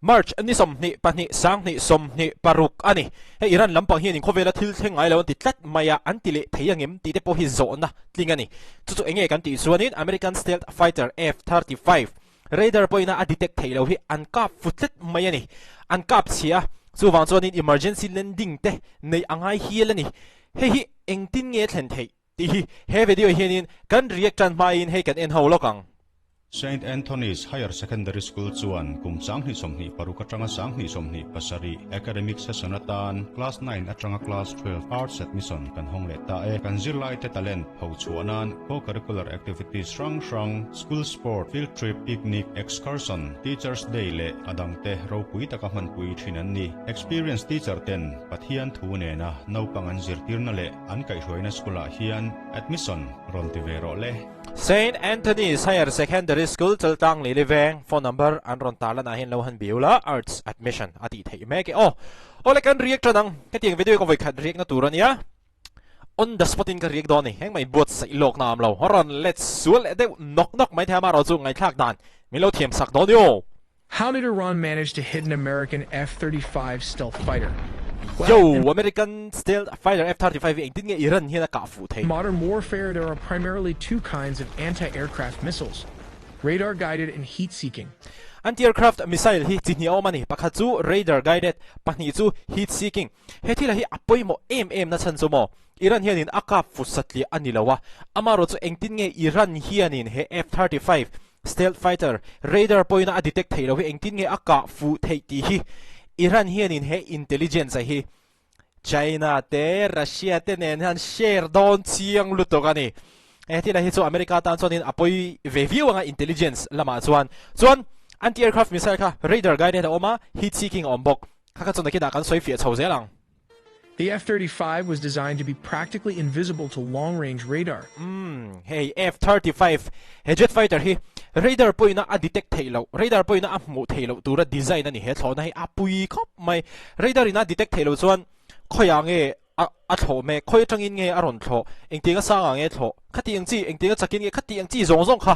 March ani som ni pani sang ni som ni paruk ani he Iran lampang hian in Khawvel thil thengai lo ti tlat maya antile theiangem ti te po hi zona tling ani chu enge kan ti chuanin American Stealth Fighter F35 radar poina a detect theilo hi an kap futlet mai ani an kap chia chu wang chuanin emergency landing te nei angai hial ani he engtin nge thlen thei ti he video hianin kan react an mai in he kan en ho lokang St. Anthony's Higher Secondary School chuan kum sanghi somni paruka atanga sanghi somni pasari academic sessionatan class 9 atanga class 12 arts admission kan hongle ta e kan zirlai te talent ho chuanan co-curricular activities strong school sport field trip picnic excursion teachers day le adang te ro pui taka man pui thinan ni experienced teacher ten pathian thune na no pangan zirtirna le an kai hroina skula hian admission ron ti vero le St. Anthony's Higher Secondary School Chaltang Liliveng phone number an ron tala na hin lohan biula arts admission ati thei meke ole kan react nang ketiang video ko voi khat react na turan ya on the spot in ka react doni heng mai bot sai lok nam lo horon let's sul de nok mai thama ro chu ngai thak dan milo thiam sak don yo. How did Iran manage to hit an American F-35 stealth fighter? American Stealth Fighter F-35 engtin nge Iran hian ka fu thei. Modern warfare, there are primarily two kinds of anti-aircraft missiles: radar-guided and heat-seeking. Anti-aircraft missile hi chini omani pakha chu radar-guided, pani chu heat-seeking. He thila hi apoi mo na chan chu mo Iran hianin aka fu satli anilawa amaro chu engtin nge Iran hianin he F-35 Stealth Fighter radar poina a detect thei lo hi engtin nge aka fu thei ti hi Iran hianin he intelligence hi China te Russia te nen han share don chiang lutokani etila hi chu America tan chonin apoi view anga intelligence lama chuan anti-aircraft missile kha radar guided oma heat seeking ombok kha chona kida kan soifia chhozelang. The F-35 was designed to be practically invisible to long-range radar. Hey F-35 he jet fighter hi radar poina a detect thailo radar poina a mu thailo tura design ani he thlona hi apui khop mai radar ina detect thailo chuan khoyange a thlo me khoi tangin nge aron thlo engtinga sanga nge thlo khatiang chi engtinga chakin nge khatiang chi zong kha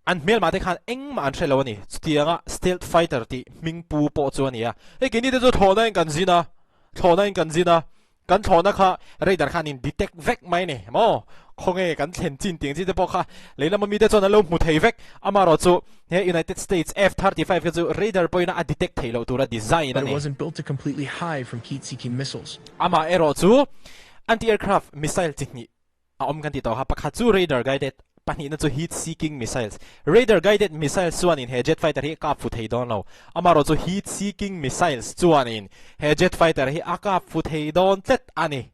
an mel ma te khan eng ma an thelo ani stianga stealth fighter ti mingpu po chuania he kini te chu thlona kan zina kan thona kha radar khan in detect vek mai ne mo khonge kan thlen chin ting chi te po kha leila mami te chona lo mu thei vek amaro chu he United States F-35 ka chu radar poina a detect thailo tura design But ani it wasn't built to completely hide from heat-seeking missiles. ama ero chu anti-aircraft missile chini a om kan ti to ha pakha chu radar guided pani na chu heat seeking missiles radar guided missiles chuan in he jet fighter hi ka fu thei don lo amaro chu heat seeking missiles chuan in he jet fighter hi aka fu thei don tet ani.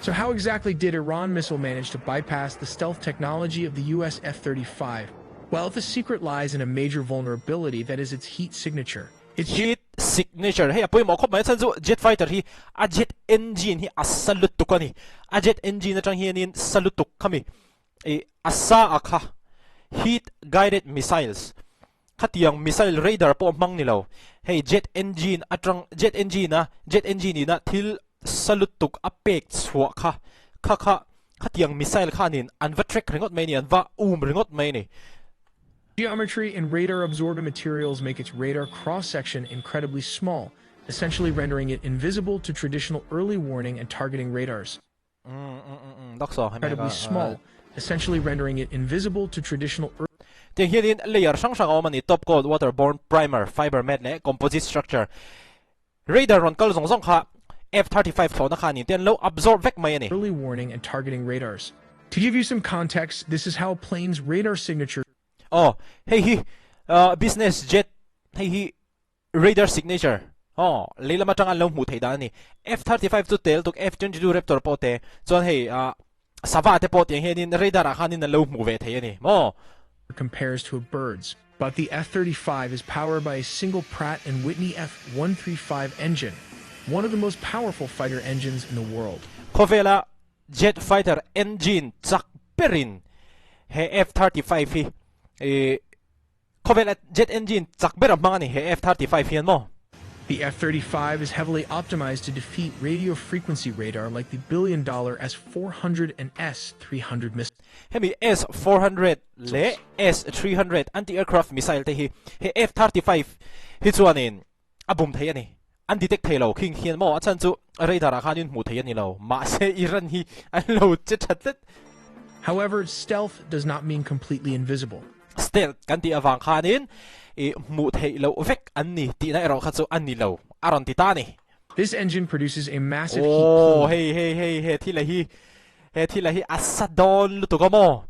So how exactly did Iran missile manage to bypass the stealth technology of the US F-35? Well, the secret lies in a major vulnerability, that is its heat signature. Its Heat signature hey apoi mo khop mai chan chu jet fighter hi a jet engine hi asalut tukani a jet engine atang hianin salutuk khami e asa akha heat guided missiles khatiang missile radar po mang nilo hey jet engine na thil salutuk apek chhuwa kha khatiang missile khanin anva track ringot mai ni anva ringot mai ni. geometry and radar-absorbent materials make its radar cross-section incredibly small, essentially rendering it invisible to traditional early warning and targeting radars. Incredibly small, essentially rendering it invisible to traditional Ting hianin layer sang omani top coat waterborne primer fiber metal composite structure radar ron kal zong kha F-35 thona kha ni ten low absorb vek mai ani early warning and targeting radars. To give you some context, this is how a plane's radar signature hey business jet hey radar signature leila matang an lo mu thei da ni F-35 chu tel tuk F-22 Raptor pote chon hey sava te pote henin radar khanin an lo mu ve thei ani mo compares to a bird's. But the F-35 is powered by a single Pratt & Whitney F135 engine, one of the most powerful fighter engines in the world. Khawvel jet fighter engine chak perin he F-35 hi Khawvel jet engine chak beram mangani he F-35 hian mo The F-35 is heavily optimized to defeat radio frequency radar like the billion-dollar S-400 and S-300 missiles. Hemi S-400 le S-300 anti-aircraft missile te hi F-35 hi chuanin abum thei ani undetect thei lo king hian mo achan chu radar a khanin mu thei ani lo ma se Iran hi an lo che thatlet. However, stealth does not mean completely invisible. Stealth kan ti awang khanin mu thei lo vek an ni ti na ero kha chu an ni lo aron ti ta ni. This engine produces a massive oh heat plume. hey thi la hi asadon lu to mo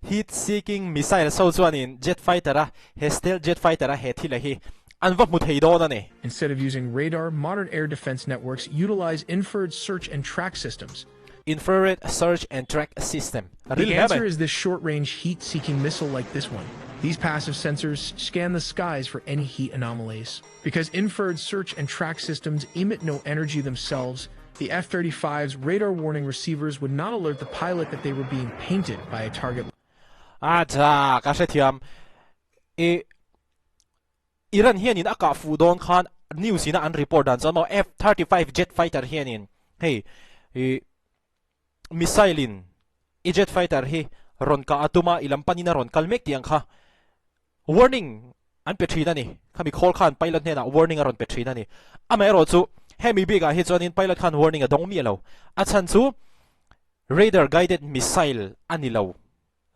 heat seeking missile so chuanin jet fighter a he stealth jet fighter a he thi la hi anva mu thei do na ni. Instead of using radar, modern air defense networks utilize infrared search and track systems. Infrared search and track system. The answer is this short-range heat-seeking missile like this one. These passive sensors scan the skies for any heat anomalies. Because infrared search and track systems emit no energy themselves, the F-35's radar warning receivers would not alert the pilot that they were being painted by a target. Iran hianin aka fudon khan news ina an report dan chamo F-35 jet fighter hianin hey missile in jet fighter hi ron ka atuma ilam panina ron kalmek tiang kha warning an petrina ni khami khol khan pilot ne na warning aron petrina ni amero chu hemi biga hi chonin pilot khan warning adong mi lo achan chu radar guided missile anilo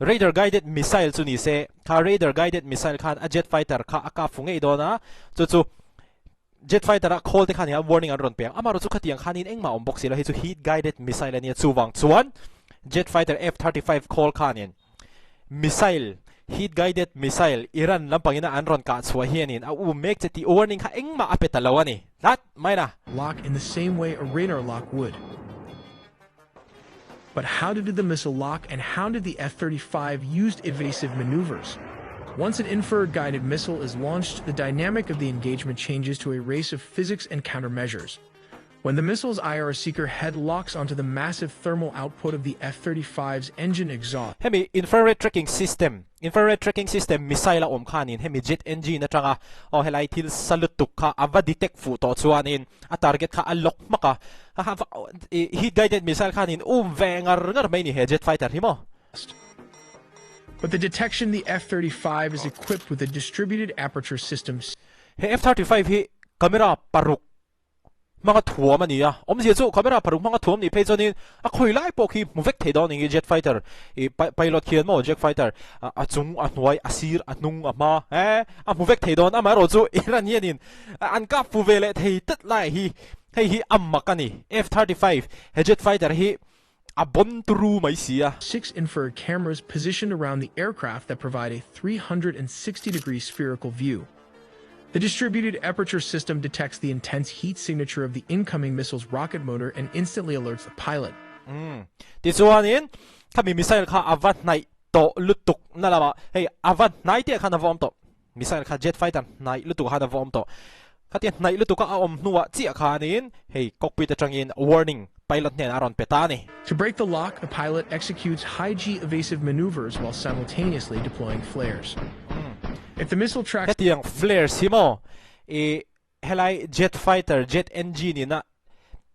radar guided missile chu ni se kha radar guided missile khan a jet fighter kha aka fungei dona chu jet fighter a khol te khan ya warning an ron pe amaro chu khatiang khanin engma om box lo hi chu heat guided missile ani chuwang chuan jet fighter F-35 khol khanin missile heat guided missile Iran lampangina an ron ka chua hianin a u mek cheti warning kha engma apeta lo ani lat maina lock in the same way a radar lock would. But how did the missile lock, and how did the F-35 use evasive maneuvers? Once an infrared-guided missile is launched, the dynamic of the engagement changes to a race of physics and countermeasures. When the missile's IR seeker head locks onto the massive thermal output of the F-35's engine exhaust. Hemi infrared tracking system missile om khanin hemi jet engine na tanga o helai thil salutuk kha ava detect fu to chuanin a target kha alok maka heat guided missile khanin vengar mai ni he jet fighter himo. But the detection the F-35 is equipped with a distributed aperture system. He F-35 hi camera paruk mga thuam ani ya omsi chu camera paruk mga thuam ni pejonin a khoilai pokhi movek thedon ni jet fighter pilot khian mo jet fighter a chung a hnuai a sir a nung a ma a movek thedon ama ro chu iranianin an ka fuvele thei tat lai hi amma kani F-35 he jet fighter hi a bon tru mai sia 6 infrared cameras positioned around the aircraft that provide a 360-degree spherical view. The distributed aperture system detects the intense heat signature of the incoming missile's rocket motor and instantly alerts the pilot. Ti chuanin khami missile kha avat nai to lutuk nalama hey avat nai te khana vom to missile kha jet fighter nai lutuk khana vom to khati nai lutuk ka om nuwa chi khanin hey cockpit atangin warning pilot nen aron petani. To break the lock, the pilot executes high-G evasive maneuvers while simultaneously deploying flares. If the missile tracks Hetiang flares himo helai jet fighter jet engine na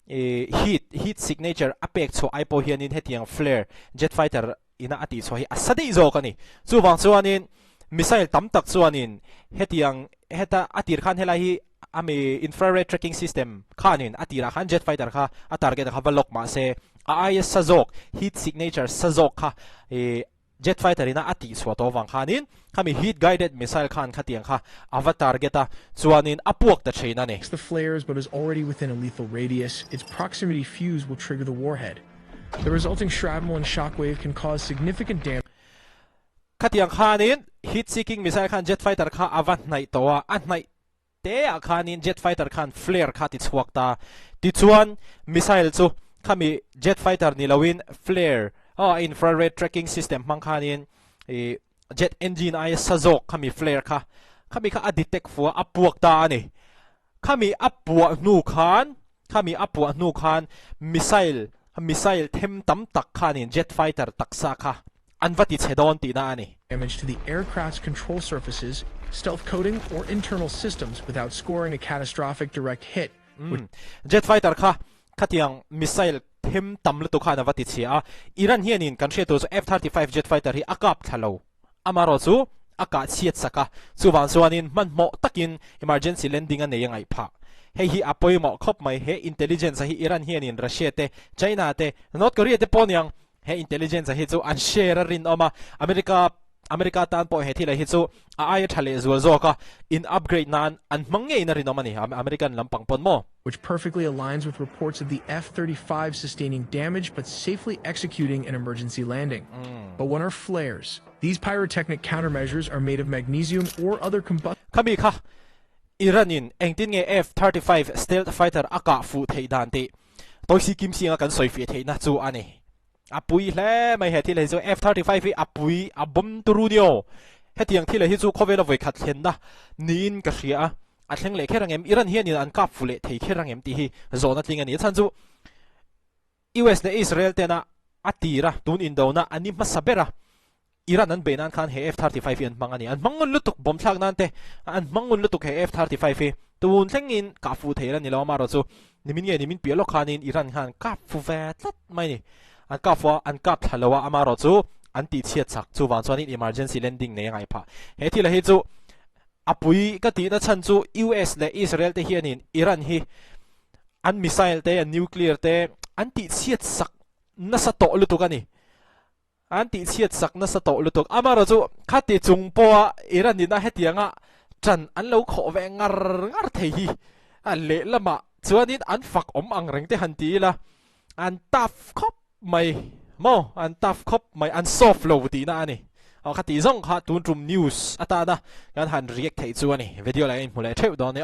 heat signature apek so ipo hianin hetiang flare jet fighter ina ati so hi asade zo kani chuwang chuanin missile tamtak chuanin hetiang heta atir khan helai ami infrared tracking system khanin atira khan jet fighter kha a target kha balok ma se IS sajok heat signature sajok kha jet fighter ina ati swato wang khanin kami heat guided missile khan khatiang kha ava targeta chuanin apuak ta theina ne the flares but is already within a lethal radius, its proximity fuse will trigger the warhead. The resulting shrapnel and shockwave can cause significant damage. khatiang khanin heat seeking missile khan jet fighter kha ava nai towa an nai te a khanin jet fighter khan flare kha ti chuak ta ti chuan missile chu kami jet fighter ni lawin flare infrared tracking system mangkhanin jet engine ay sajok kami flare kha kami kha detect fu apuak ta ani kami apua nu khan missile them tam tak khanin jet fighter taksa kha anvati chedon ti na ani Damage to the aircraft's control surfaces, stealth coating, or internal systems without scoring a catastrophic direct hit. Jet fighter kha khatiang missile them tam lu tu kha na vati chia Iran hianin kan hre tu F35 jet fighter hi akap thalo amaro chu aka chiat saka chuwan chuanin manmo takin emergency landing ane yangai pha hi apoi mo khop mai he intelligence hi Iran hianin Russia te China te North Korea te ponyang he intelligence hi chu an share rin oma America tan po he thila hi chu ai thale zual zoka in upgrade nan an mangne na rin oma ni American lampang pon mo, which perfectly aligns with reports of the F-35 sustaining damage but safely executing an emergency landing. But when are flares? These pyrotechnic countermeasures are made of magnesium or other combustible. Kami kha Iranin engtin nge F-35 stealth fighter aka fu thei dan ti toisi kim singa kan soi fi thei na chu ani apui hle mai he thile zo F-35 hi apui abom turunio hetiang thile hi chu Khawvel voi khat thlen na nin ka hria a thleng le kherang em Iran hianin an kap fule thei kherang em ti hi zona tling ani chan chu US le Israel te na atira tun in do na ani masabera Iran an benan khan he F-35 an mangani an mangun lutuk bom thak nan te an mangun lutuk he F-35 hi tun thlengin ka fu theira ni lo maro chu nimin pialo khanin Iran khan ka fu ve tlat mai ni an ka thalawa amaro chu an ti chiat chak chu wan chuanin emergency landing ne ngai pha he thila hi chu apui ka ti na chan chu US le Israel te hianin Iran hi an missile te an nuclear te an ti chiat sak na sa to lutuk ani anti chiat sakna sa to lutuk amaro chu khati chungpo Iran ni na hetianga chan an lo kho ve ngar thei hi a le lama chuanin an fak ang reng te han ti la an taf khop mai mo an taf khop mai an soft lo ti na ani khati zong kha tun trum news ata na kan han react thei chu ani video la in mule theu don ne